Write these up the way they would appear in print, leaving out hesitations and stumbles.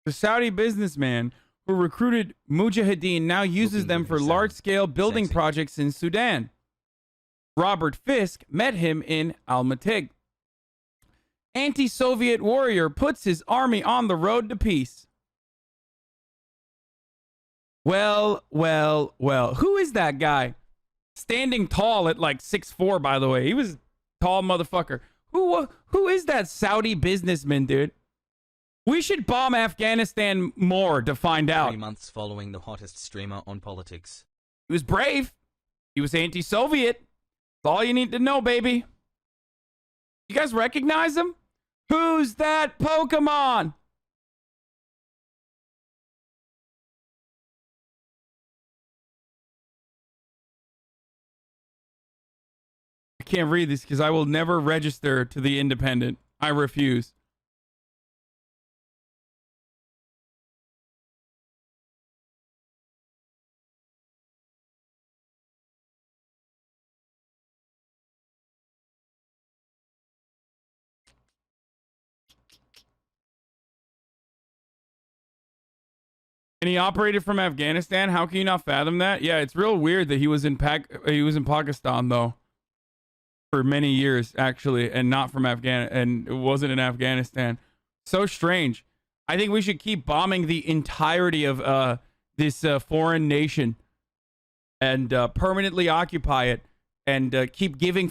The Saudi businessman who recruited Mujahideen now uses them for large-scale building projects in Sudan. Robert Fisk met him in Almaty. Anti-Soviet warrior puts his army on the road to peace. Well. Who is that guy? Standing tall at like 6'4", by the way. He was a tall motherfucker. Who is that Saudi businessman, dude? We should bomb Afghanistan more to find out. 3 months following the hottest streamer on politics. He was brave. He was anti-Soviet. That's all you need to know, baby. You guys recognize him? Who's that Pokemon? I can't read this because I will never register to the Independent. I refuse. And he operated from Afghanistan. How can you not fathom that? Yeah, it's real weird that he was in Pakistan though for many years actually, and not from and it wasn't in Afghanistan. So strange. I think we should keep bombing the entirety of this foreign nation and permanently occupy it and keep giving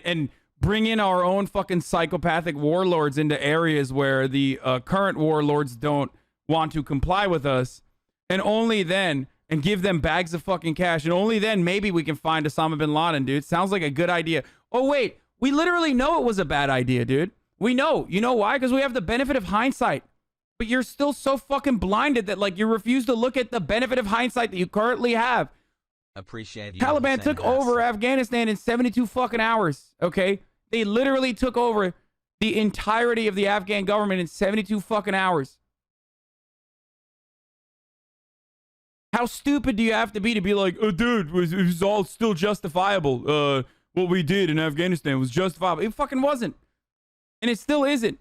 and bring in our own fucking psychopathic warlords into areas where the current warlords don't want to comply with us. And only then, and give them bags of fucking cash. And only then, maybe we can find Osama Bin Laden, dude. Sounds like a good idea. Oh, wait. We literally know it was a bad idea, dude. We know. You know why? Because we have the benefit of hindsight. But you're still so fucking blinded that, like, you refuse to look at the benefit of hindsight that you currently have. Appreciate you. Taliban took over Afghanistan in 72 fucking hours, okay? They literally took over the entirety of the Afghan government in 72 fucking hours. How stupid do you have to be like, oh, dude, it was all still justifiable. What we did in Afghanistan was justifiable. It fucking wasn't. And it still isn't.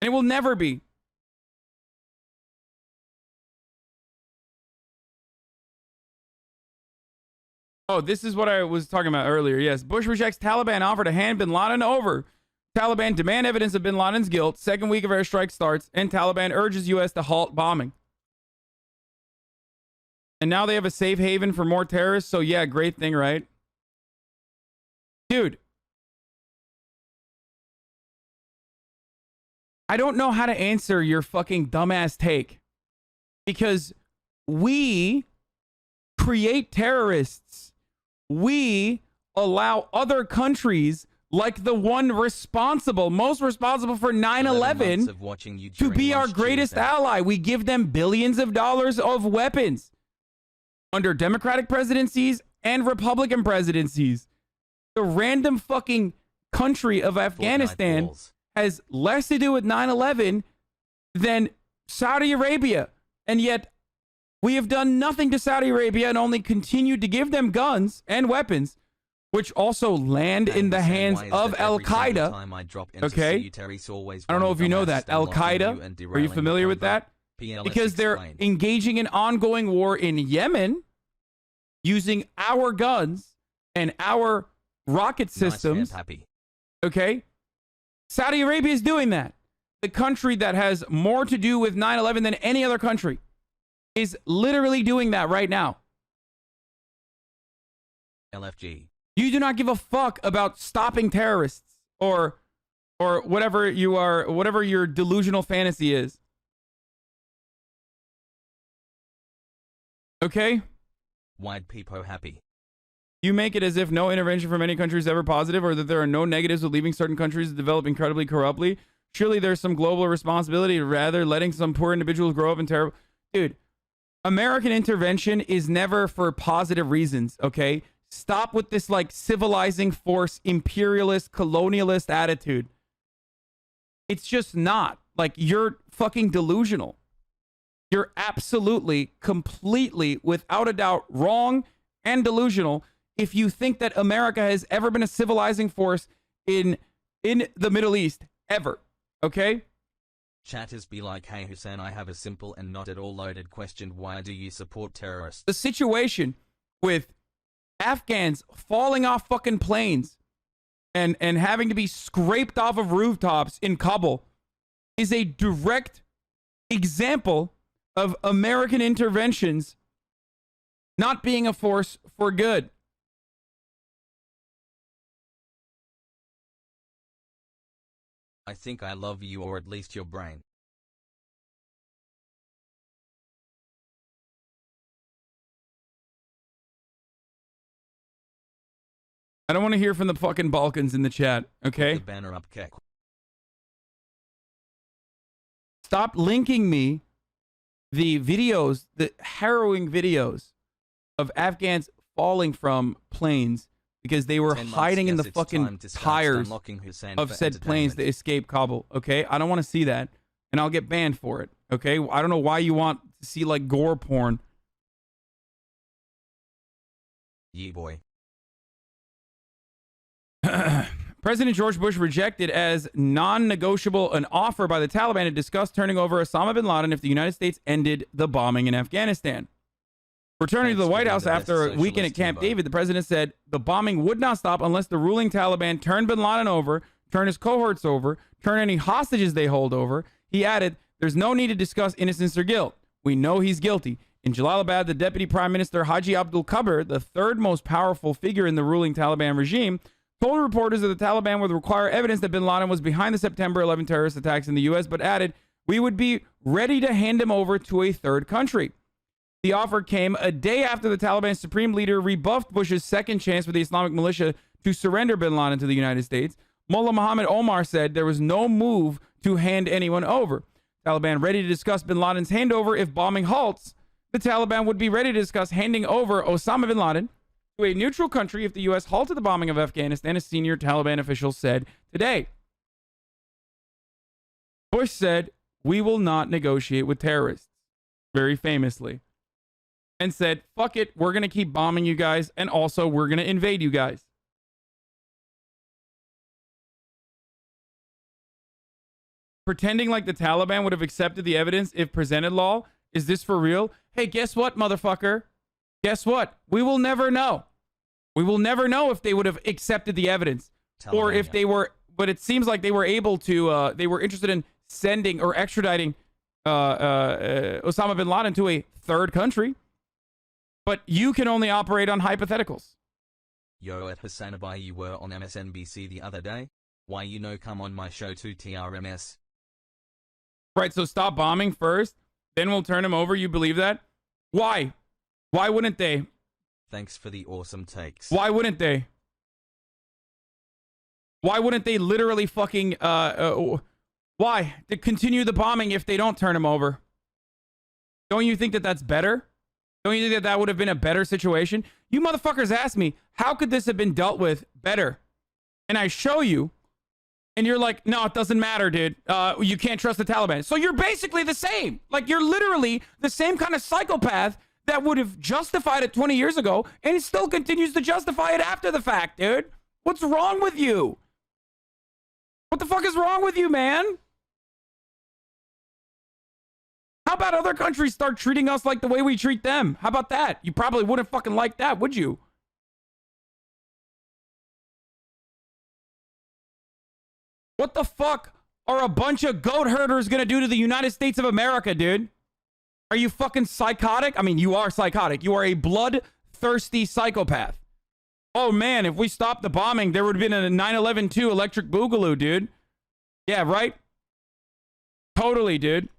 And it will never be. Oh, this is what I was talking about earlier. Yes, Bush rejects Taliban offer to hand Bin Laden over. Taliban demand evidence of Bin Laden's guilt. Second week of airstrike starts. And Taliban urges U.S. to halt bombing. And now they have a safe haven for more terrorists. So yeah, great thing, right? Dude. I don't know how to answer your fucking dumbass take. Because we create terrorists. We allow other countries like the one most responsible for 9/11 to be our greatest ally. We give them billions of dollars of weapons. Under Democratic presidencies and Republican presidencies, the random fucking country of Afghanistan has less to do with 9/11 than Saudi Arabia. And yet we have done nothing to Saudi Arabia and only continued to give them guns and weapons, which also land in the hands of Al-Qaeda. Okay? I don't know if you know that. Al-Qaeda, are you familiar with that? Because they're engaging in ongoing war in Yemen using our guns and our rocket systems. Okay? Saudi Arabia is doing that. The country that has more to do with 9/11 than any other country is literally doing that right now. LFG. You do not give a fuck about stopping terrorists or whatever you are, whatever your delusional fantasy is. Okay? Wide peepo happy. You make it as if no intervention from any country is ever positive, or that there are no negatives with leaving certain countries to develop incredibly corruptly. Surely there's some global responsibility to rather letting some poor individuals grow up in terrible... Dude, American intervention is never for positive reasons, okay? Stop with this, like, civilizing force, imperialist, colonialist attitude. It's just not. Like, you're fucking delusional. You're absolutely, completely, without a doubt, wrong and delusional if you think that America has ever been a civilizing force in the Middle East, ever. Okay? Chatters be like, hey Hussein, I have a simple and not at all loaded question. Why do you support terrorists? The situation with Afghans falling off fucking planes and having to be scraped off of rooftops in Kabul is a direct example of American interventions not being a force for good. I think I love you, or at least your brain. I don't want to hear from the fucking Balkans in the chat, okay? The banner up, Kek. Stop linking me the videos, the harrowing videos of Afghans falling from planes because they were hiding in the fucking tires of said planes to escape Kabul, okay? I don't want to see that, and I'll get banned for it, okay? I don't know why you want to see, like, gore porn. Yee boy. President George Bush rejected as non-negotiable an offer by the Taliban to discuss turning over Osama Bin Laden if the United States ended the bombing in Afghanistan. Returning to the White House after a weekend at Camp David, the president said the bombing would not stop unless the ruling Taliban turned Bin Laden over, turn his cohorts over, turn any hostages they hold over. He added, there's no need to discuss innocence or guilt. We know he's guilty. In Jalalabad, the Deputy Prime Minister Haji Abdul Kabir, the third most powerful figure in the ruling Taliban regime, told reporters that the Taliban would require evidence that bin Laden was behind the September 11 terrorist attacks in the U.S., but added, we would be ready to hand him over to a third country. The offer came a day after the Taliban supreme leader rebuffed Bush's second chance for the Islamic militia to surrender bin Laden to the United States. Mullah Muhammad Omar said there was no move to hand anyone over. Taliban ready to discuss bin Laden's handover if bombing halts. The Taliban would be ready to discuss handing over Osama bin Laden to a neutral country if the U.S. halted the bombing of Afghanistan, a senior Taliban official said today. Bush said, we will not negotiate with terrorists, very famously, and said, fuck it, we're going to keep bombing you guys, and also we're going to invade you guys. Pretending like the Taliban would have accepted the evidence if presented, lol. Is this for real? Hey, guess what, motherfucker? Guess what? We will never know. We will never know if they would have accepted the evidence or if they were, but it seems like they were able to, they were interested in sending or extraditing Osama bin Laden to a third country. But you can only operate on hypotheticals. Yo, at Hasanabi, you were on MSNBC the other day. Why you no come on my show to TRMS? Right, so stop bombing first, then we'll turn him over. You believe that? Why? Why wouldn't they? Thanks for the awesome takes. Why wouldn't they? Why wouldn't they literally fucking, why? To continue the bombing if they don't turn him over? Don't you think that that's better? Don't you think that that would have been a better situation? You motherfuckers asked me, how could this have been dealt with better? And I show you, and you're like, no, it doesn't matter, dude. You can't trust the Taliban. So you're basically the same. Like, you're literally the same kind of psychopath that would have justified it 20 years ago, and it still continues to justify it after the fact, dude. What's wrong with you? What the fuck is wrong with you, man? How about other countries start treating us like the way we treat them? How about that? You probably wouldn't fucking like that, would you? What the fuck are a bunch of goat herders gonna do to the United States of America, dude? Are you fucking psychotic? I mean, you are psychotic. You are a bloodthirsty psychopath. Oh man, if we stopped the bombing, there would have been a 9/11-2 electric boogaloo, dude. Yeah, right? Totally, dude.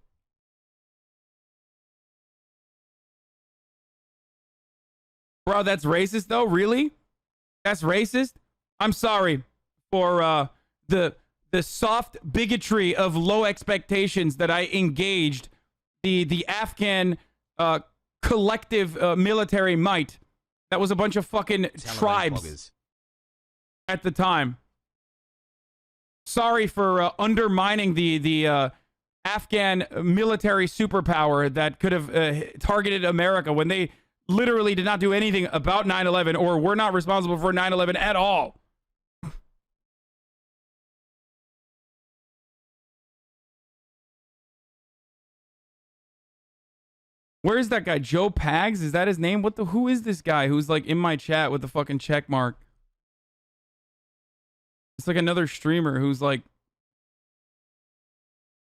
Bro, that's racist though? Really? That's racist? I'm sorry for the soft bigotry of low expectations that I engaged the Afghan collective military might. That was a bunch of fucking tribes at the time. Sorry for undermining the Afghan military superpower that could have targeted America when they literally did not do anything about 9/11 or were not responsible for 9/11 at all. Where's that guy? Joe Pags? Is that his name? Who is this guy who's like in my chat with the fucking check mark? It's like another streamer who's like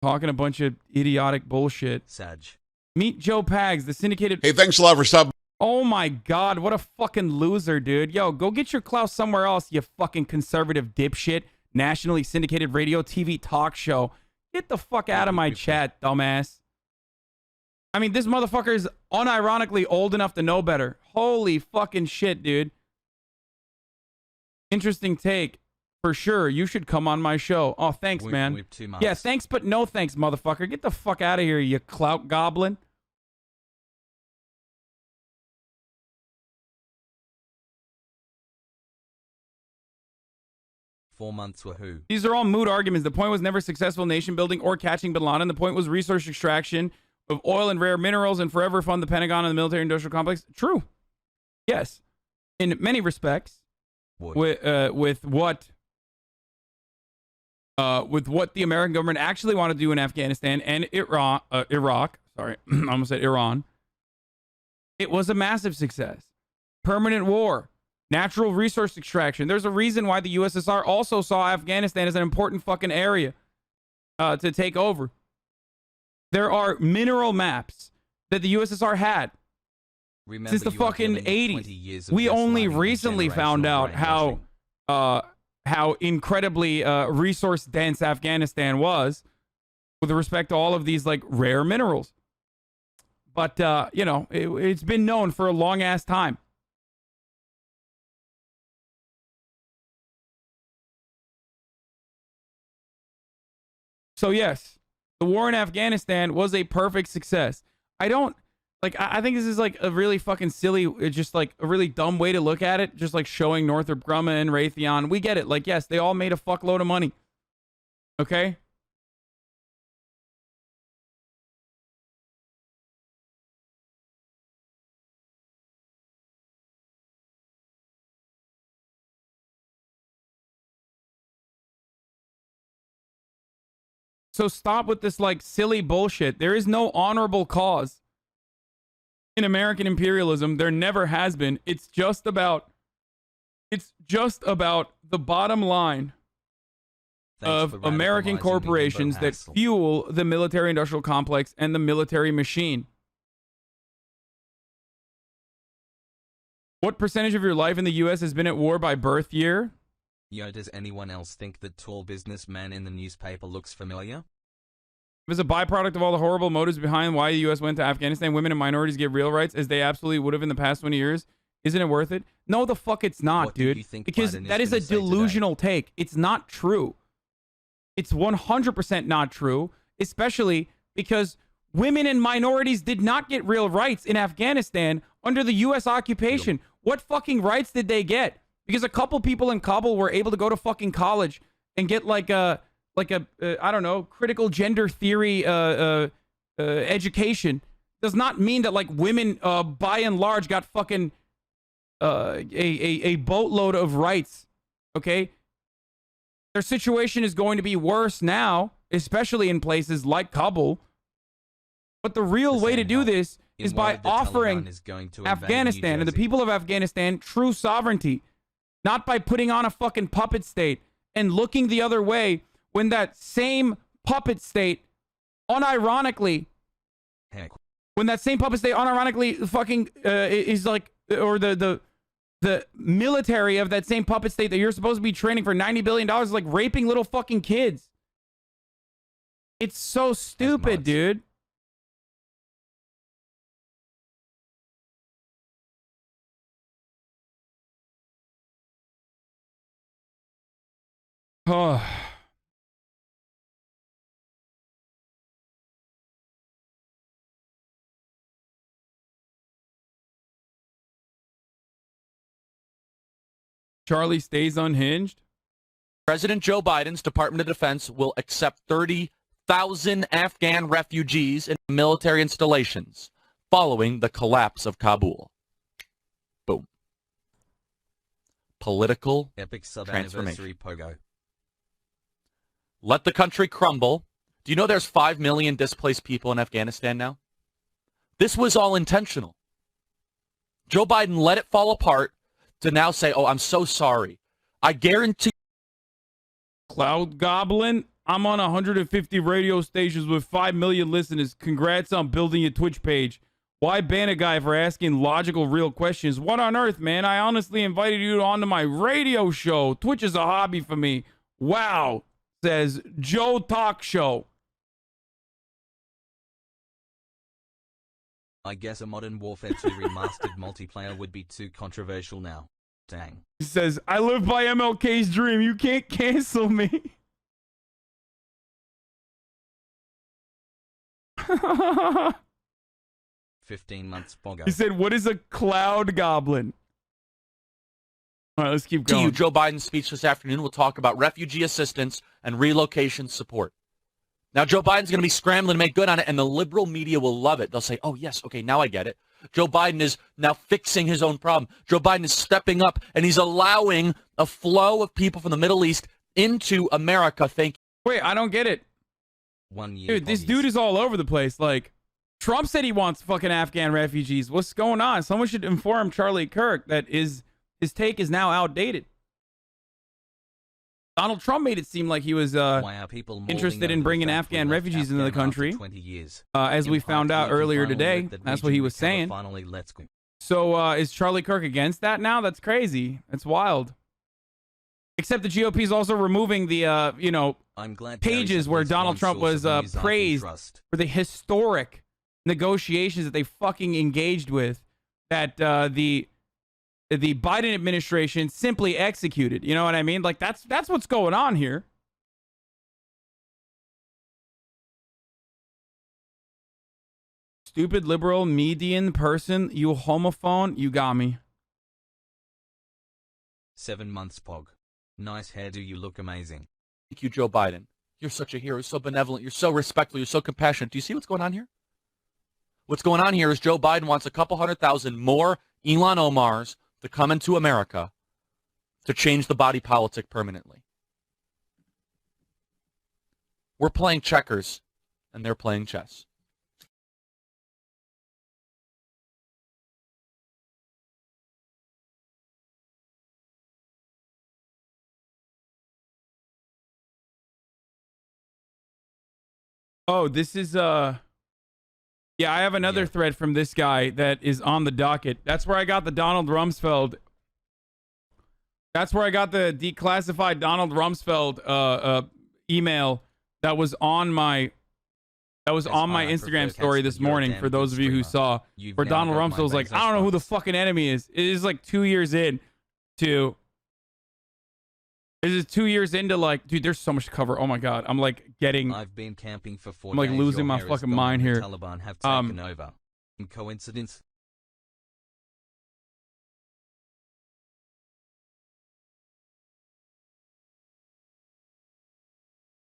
talking a bunch of idiotic bullshit. Sag. Meet Joe Pags, the syndicated. Hey, thanks a lot for sub. Oh my God, what a fucking loser, dude. Yo, go get your clout somewhere else, you fucking conservative dipshit. Nationally syndicated radio, TV, talk show. Get the fuck out of my chat, dumbass. I mean, this motherfucker is unironically old enough to know better. Holy fucking shit, dude. Interesting take. For sure, you should come on my show. Oh, thanks, man. Yeah, thanks, but no thanks, motherfucker. Get the fuck out of here, you clout goblin. .4 months were who? These are all moot arguments. The point was never successful nation building or catching Bin Laden. The point was resource extraction of oil and rare minerals and forever fund the Pentagon and the military industrial complex. True. Yes. In many respects. With what the American government actually wanted to do in Afghanistan and Iraq. Sorry, I almost said Iran. It was a massive success. Permanent war. Natural resource extraction. There's a reason why the USSR also saw Afghanistan as an important fucking area to take over. There are mineral maps that the USSR had since the fucking 80s. We only recently found out how incredibly resource dense Afghanistan was with respect to all of these like rare minerals. But, you know, it's been known for a long ass time. So yes, the war in Afghanistan was a perfect success. I think this is like a really fucking silly, just like a really dumb way to look at it. Just like showing Northrop Grumman, Raytheon. We get it. Like, yes, they all made a fuckload of money. Okay? So stop with this like silly bullshit. There is no honorable cause in American imperialism. There never has been. It's just about the bottom line of American corporations that fuel the military industrial complex and the military machine. What percentage of your life in the US has been at war by birth year? Yo, does anyone else think that tall businessman in the newspaper looks familiar? As a byproduct of all the horrible motives behind why the U.S. went to Afghanistan, women and minorities get real rights as they absolutely would have in the past 20 years. Isn't it worth it? No, the fuck it's not, dude. Because that is a delusional take. It's not true. It's 100% not true, especially because women and minorities did not get real rights in Afghanistan under the U.S. occupation. What fucking rights did they get? Because a couple people in Kabul were able to go to fucking college and get like a I don't know, critical gender theory education. Does not mean that like women by and large got fucking a boatload of rights. Okay? Their situation is going to be worse now, especially in places like Kabul. But the real way to do this is by offering Afghanistan and the people of Afghanistan true sovereignty. Not by putting on a fucking puppet state and looking the other way when that same puppet state unironically fucking is like, or the military of that same puppet state that you're supposed to be training for $90 billion is like raping little fucking kids. It's so stupid, dude. Oh. Charlie stays unhinged. President Joe Biden's Department of Defense will accept 30,000 Afghan refugees in military installations following the collapse of Kabul. Boom. Political epic transformation. Pogo. Let the country crumble. Do you know there's 5 million displaced people in Afghanistan now? This was all intentional. Joe Biden let it fall apart to now say, oh, I'm so sorry. I guarantee. Cloud Goblin, I'm on 150 radio stations with 5 million listeners. Congrats on building your Twitch page. Why ban a guy for asking logical, real questions? What on earth, man? I honestly invited you onto my radio show. Twitch is a hobby for me. Wow, says Joe Talk Show. I guess a Modern Warfare 2 remastered multiplayer would be too controversial now. Dang. He says, I live by MLK's dream. You can't cancel me. 15 months Boggo. He said, what is a Cloud Goblin? All right, let's keep going. To you, Joe Biden's speech this afternoon will talk about refugee assistance and relocation support. Now, Joe Biden's going to be scrambling to make good on it, and the liberal media will love it. They'll say, oh, yes, okay, now I get it. Joe Biden is now fixing his own problem. Joe Biden is stepping up, and he's allowing a flow of people from the Middle East into America. Thank you. Wait, I don't get it. 1 year. Dude, this dude is all over the place. Like, Trump said he wants fucking Afghan refugees. What's going on? Someone should inform Charlie Kirk that his take is now outdated. Donald Trump made it seem like he was Why are people interested in bringing Afghan refugees into the country. 20 years. As we found out earlier today, that's what he was saying. Finally, let's go. So is Charlie Kirk against that now? That's crazy. That's wild. Except the GOP is also removing the, I'm glad pages where Donald Trump was praised for the historic negotiations that they fucking engaged with, that the Biden administration simply executed. You know what I mean? Like, that's what's going on here. Stupid liberal median person, you homophone, you got me. 7 months Pog. Nice hairdo, you look amazing. Thank you, Joe Biden. You're such a hero. You're so benevolent. You're so respectful. You're so compassionate. Do you see what's going on here? What's going on here is Joe Biden wants a couple 100,000 more Elon Omars to come into America to change the body politic permanently. We're playing checkers, and they're playing chess. Oh, this is yeah, I have another thread from this guy that is on the docket. That's where I got the Donald Rumsfeld. That's where I got the declassified Donald Rumsfeld email that was on my Instagram story this morning, for those of you who saw, where Donald Rumsfeld was like, I don't know who the fucking enemy is. It is like 2 years in to... This is 2 years into, like, dude, there's so much to cover. Oh my god, I'm like getting... I've been camping for 4 I'm like days. losing my Your hair is fucking gone mind and the here. Taliban have taken over. Coincidence?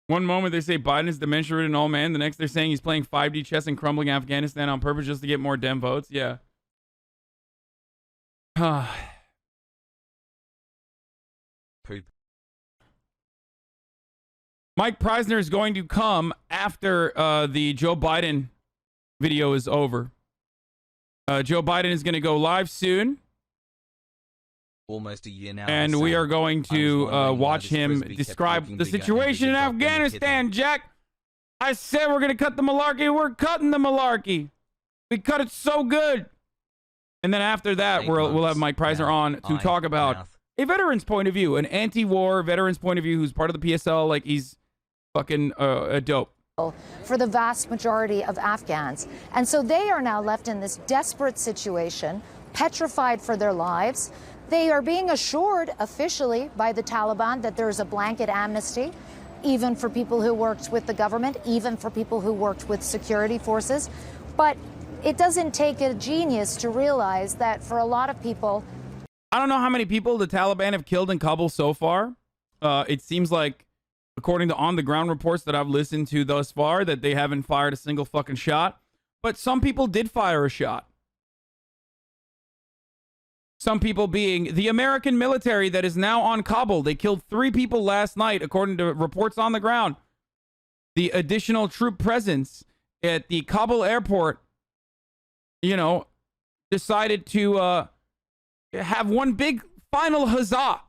One moment they say Biden is dementia-ridden old man. The next they're saying he's playing 5D chess and crumbling Afghanistan on purpose just to get more Dem votes. Yeah. Poop. Mike Preisner is going to come after the Joe Biden video is over. Joe Biden is going to go live soon. Almost a year now. And we are going to watch him describe the situation in Afghanistan, Jack. I said we're going to cut the malarkey. We're cutting the malarkey. We cut it so good. And then after that, we'll have Mike Preisner on to talk about a veteran's point of view, an anti-war veteran's point of view who's part of the PSL. Like, he's fucking dope. For the vast majority of Afghans. And so they are now left in this desperate situation, petrified for their lives. They are being assured officially by the Taliban that there is a blanket amnesty, even for people who worked with the government, even for people who worked with security forces. But it doesn't take a genius to realize that for a lot of people... I don't know how many people the Taliban have killed in Kabul so far. It seems like, according to on-the-ground reports that I've listened to thus far, that they haven't fired a single fucking shot. But some people did fire a shot. Some people being the American military that is now on Kabul. They killed 3 people last night, according to reports on the ground. The additional troop presence at the Kabul airport you know, decided to have one big final huzzah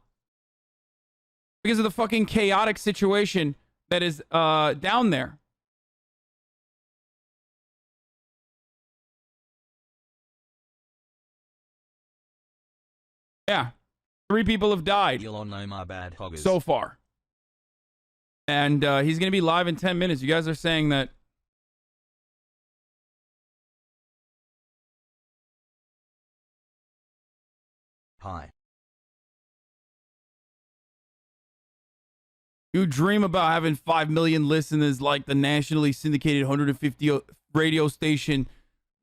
because of the fucking chaotic situation that is down there. Yeah. 3 people have died You'll all know my bad hoggers. so far. And he's going to be live in 10 minutes. You guys are saying that. Hi. You dream about having 5 million listeners like the nationally syndicated 150 radio station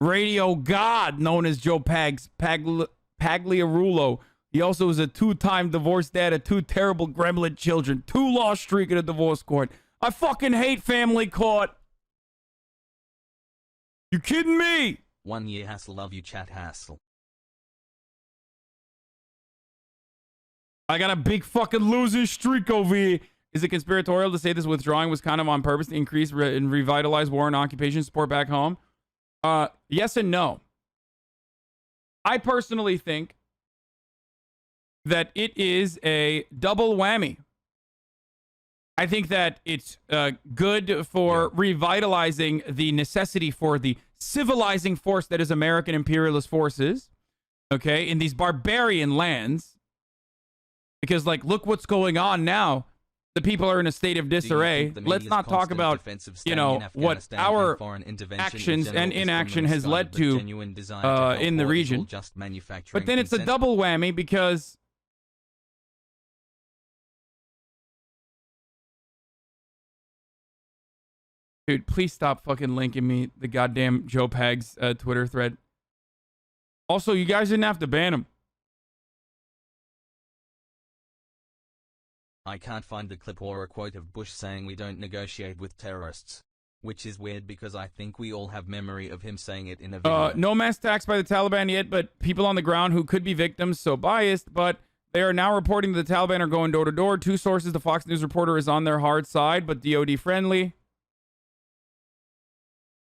Radio God known as Joe Pagliarulo. He also is a 2-time divorced dad of 2 terrible gremlin children, 2 lost streak in a divorce court. I fucking hate family court. You kidding me? 1 year hassle, love you chat hassle. I got a big fucking losing streak over here. Is it conspiratorial to say this withdrawing was kind of on purpose to increase and revitalize war and occupation support back home? Yes and no. I personally think that it is a double whammy. I think that it's good for revitalizing the necessity for the civilizing force that is American imperialist forces, okay, in these barbarian lands. Because, like, look what's going on now. The people are in a state of disarray. Let's not talk about, you know, what our actions and inaction has led to in the region. But then it's a double whammy because dude, please stop fucking linking me the goddamn Joe Pag's Twitter thread. Also, you guys didn't have to ban him. I can't find the clip or a quote of Bush saying we don't negotiate with terrorists. Which is weird because I think we all have memory of him saying it in a video. No mass attacks by the Taliban yet, but people on the ground who could be victims, so biased, but they are now reporting that the Taliban are going door to door. 2 sources, the Fox News reporter is on their hard side, but DOD friendly.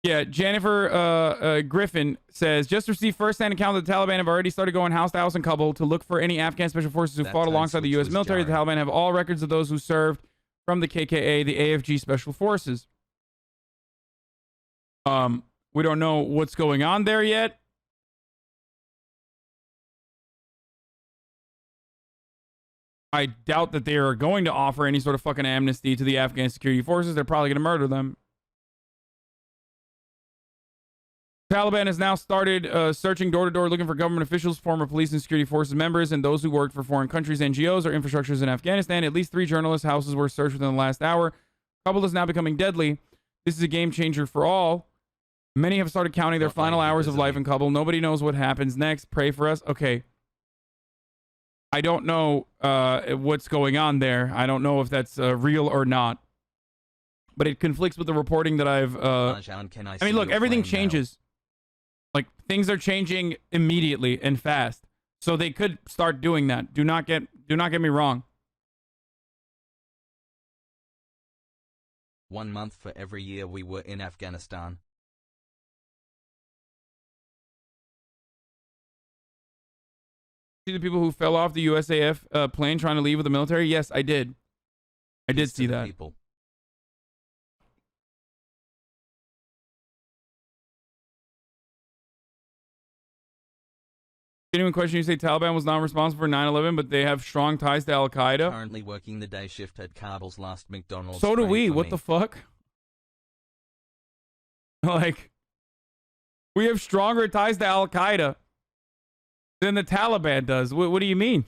Yeah, Jennifer Griffin says, just received first-hand account that the Taliban have already started going house to house in Kabul to look for any Afghan special forces who fought alongside the U.S. military. The Taliban have all records of those who served from the KKA, the AFG special forces. We don't know what's going on there yet. I doubt that they are going to offer any sort of fucking amnesty to the Afghan security forces. They're probably going to murder them. Taliban has now started searching door to door, looking for government officials, former police and security forces members, and those who worked for foreign countries, NGOs, or infrastructures in Afghanistan. At least 3 journalists' houses were searched within the last hour. Kabul is now becoming deadly. This is a game changer for all. Many have started counting their final hours of life in Kabul. Nobody knows what happens next. Pray for us. Okay. I don't know what's going on there. I don't know if that's real or not. But it conflicts with the reporting that I've... I mean, look, everything changes. Like, things are changing immediately and fast. So they could start doing that. Do not get me wrong. 1 month for every year we were in Afghanistan. See the people who fell off the USAF plane trying to leave with the military? Yes, I did. I did see that. People. Genuine question, you say Taliban was not responsible for 9/11, but they have strong ties to Al-Qaeda? Currently working the day shift at Kabul's last McDonald's. So do we. What the fuck? Like, we have stronger ties to Al-Qaeda than the Taliban does. What do you mean?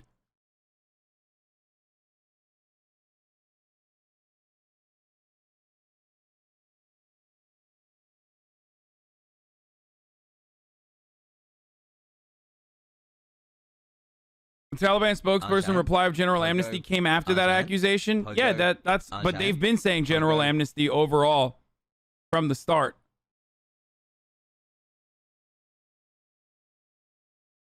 The Taliban spokesperson reply of general amnesty came after that accusation. Yeah, that's but they've been saying general amnesty overall from the start.